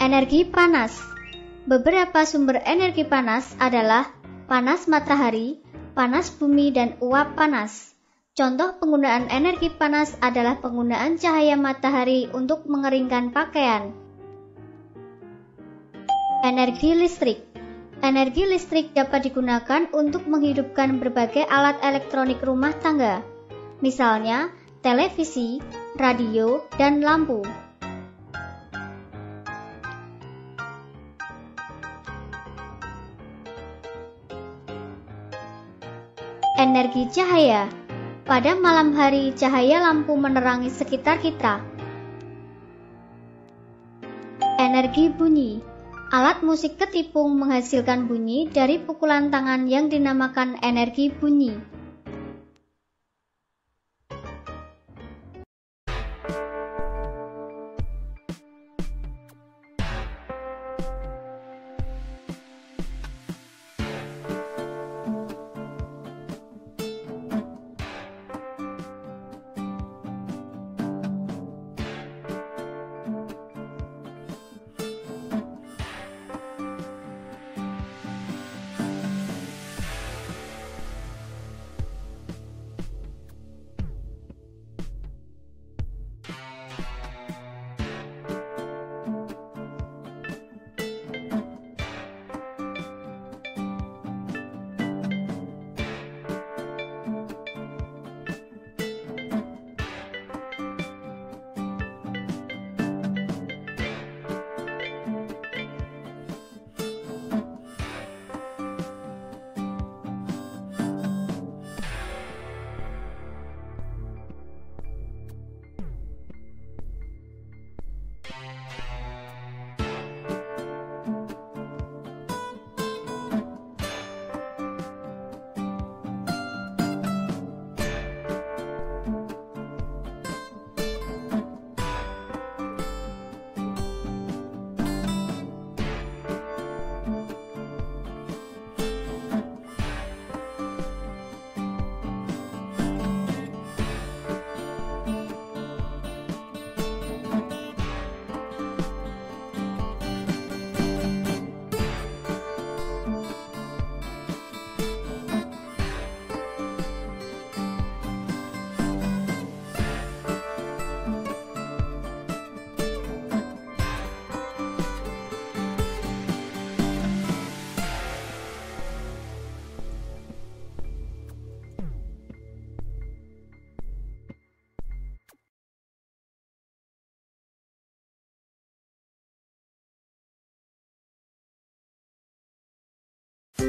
Energi panas. Beberapa sumber energi panas adalah panas matahari, panas bumi, dan uap panas. Contoh penggunaan energi panas adalah penggunaan cahaya matahari untuk mengeringkan pakaian. Energi listrik. Energi listrik dapat digunakan untuk menghidupkan berbagai alat elektronik rumah tangga, misalnya televisi, radio, dan lampu. Energi cahaya. Pada malam hari, cahaya lampu menerangi sekitar kita. Energi bunyi. Alat musik ketipung menghasilkan bunyi dari pukulan tangan yang dinamakan energi bunyi.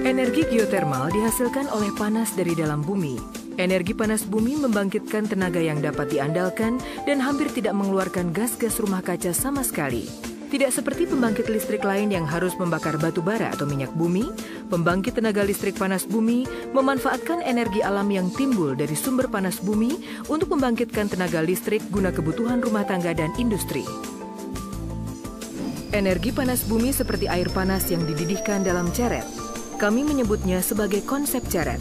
Energi geotermal dihasilkan oleh panas dari dalam bumi. Energi panas bumi membangkitkan tenaga yang dapat diandalkan dan hampir tidak mengeluarkan gas-gas rumah kaca sama sekali. Tidak seperti pembangkit listrik lain yang harus membakar batu bara atau minyak bumi, pembangkit tenaga listrik panas bumi memanfaatkan energi alam yang timbul dari sumber panas bumi untuk membangkitkan tenaga listrik guna kebutuhan rumah tangga dan industri. Energi panas bumi seperti air panas yang dididihkan dalam ceret. Kami menyebutnya sebagai konsep ceret.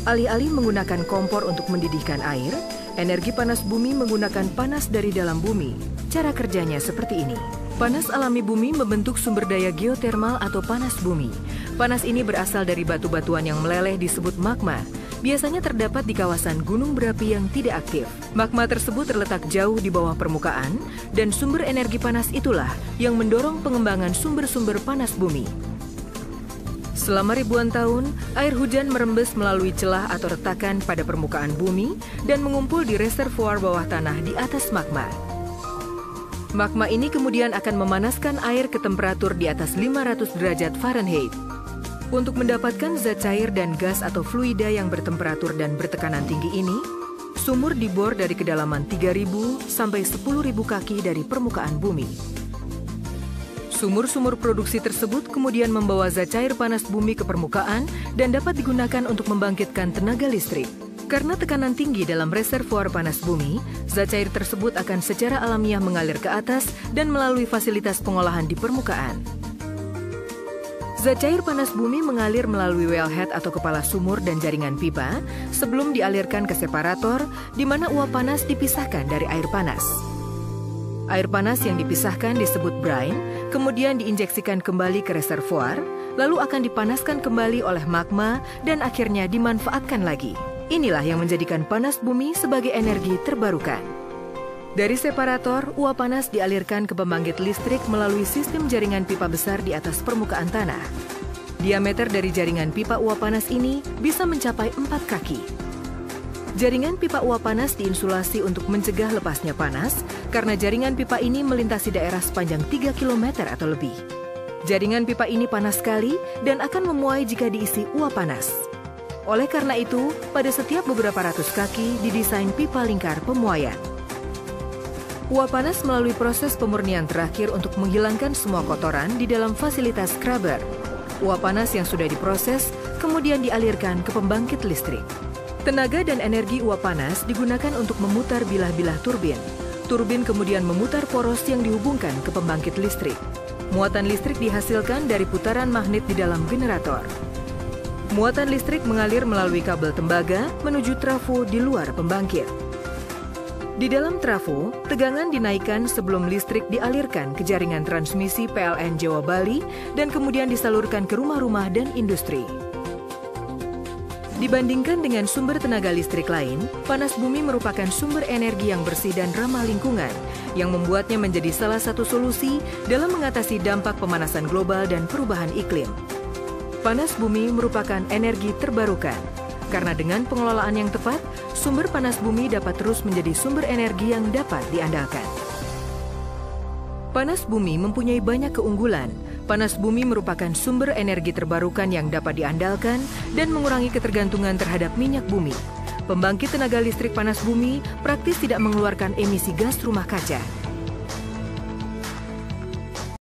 Alih-alih menggunakan kompor untuk mendidihkan air, energi panas bumi menggunakan panas dari dalam bumi. Cara kerjanya seperti ini. Panas alami bumi membentuk sumber daya geotermal atau panas bumi. Panas ini berasal dari batu-batuan yang meleleh disebut magma. Biasanya terdapat di kawasan gunung berapi yang tidak aktif. Magma tersebut terletak jauh di bawah permukaan, dan sumber energi panas itulah yang mendorong pengembangan sumber-sumber panas bumi. Selama ribuan tahun, air hujan merembes melalui celah atau retakan pada permukaan bumi dan mengumpul di reservoir bawah tanah di atas magma. Magma ini kemudian akan memanaskan air ke temperatur di atas 500 derajat Fahrenheit. Untuk mendapatkan zat cair dan gas atau fluida yang bertemperatur dan bertekanan tinggi ini, sumur dibor dari kedalaman 3.000 sampai 10.000 kaki dari permukaan bumi. Sumur-sumur produksi tersebut kemudian membawa zat cair panas bumi ke permukaan dan dapat digunakan untuk membangkitkan tenaga listrik. Karena tekanan tinggi dalam reservoir panas bumi, zat cair tersebut akan secara alamiah mengalir ke atas dan melalui fasilitas pengolahan di permukaan. Zat cair panas bumi mengalir melalui wellhead atau kepala sumur dan jaringan pipa sebelum dialirkan ke separator, di mana uap panas dipisahkan dari air panas. Air panas yang dipisahkan disebut brine, kemudian diinjeksikan kembali ke reservoir, lalu akan dipanaskan kembali oleh magma dan akhirnya dimanfaatkan lagi. Inilah yang menjadikan panas bumi sebagai energi terbarukan. Dari separator, uap panas dialirkan ke pembangkit listrik melalui sistem jaringan pipa besar di atas permukaan tanah. Diameter dari jaringan pipa uap panas ini bisa mencapai 4 kaki. Jaringan pipa uap panas diinsulasi untuk mencegah lepasnya panas karena jaringan pipa ini melintasi daerah sepanjang 3 km atau lebih. Jaringan pipa ini panas sekali dan akan memuai jika diisi uap panas. Oleh karena itu, pada setiap beberapa ratus kaki didesain pipa lingkar pemuaian. Uap panas melalui proses pemurnian terakhir untuk menghilangkan semua kotoran di dalam fasilitas scrubber. Uap panas yang sudah diproses kemudian dialirkan ke pembangkit listrik. Tenaga dan energi uap panas digunakan untuk memutar bilah-bilah turbin. Turbin kemudian memutar poros yang dihubungkan ke pembangkit listrik. Muatan listrik dihasilkan dari putaran magnet di dalam generator. Muatan listrik mengalir melalui kabel tembaga menuju trafo di luar pembangkit. Di dalam trafo, tegangan dinaikkan sebelum listrik dialirkan ke jaringan transmisi PLN Jawa Bali dan kemudian disalurkan ke rumah-rumah dan industri. Dibandingkan dengan sumber tenaga listrik lain, panas bumi merupakan sumber energi yang bersih dan ramah lingkungan, yang membuatnya menjadi salah satu solusi dalam mengatasi dampak pemanasan global dan perubahan iklim. Panas bumi merupakan energi terbarukan, karena dengan pengelolaan yang tepat, sumber panas bumi dapat terus menjadi sumber energi yang dapat diandalkan. Panas bumi mempunyai banyak keunggulan. Panas bumi merupakan sumber energi terbarukan yang dapat diandalkan dan mengurangi ketergantungan terhadap minyak bumi. Pembangkit tenaga listrik panas bumi praktis tidak mengeluarkan emisi gas rumah kaca.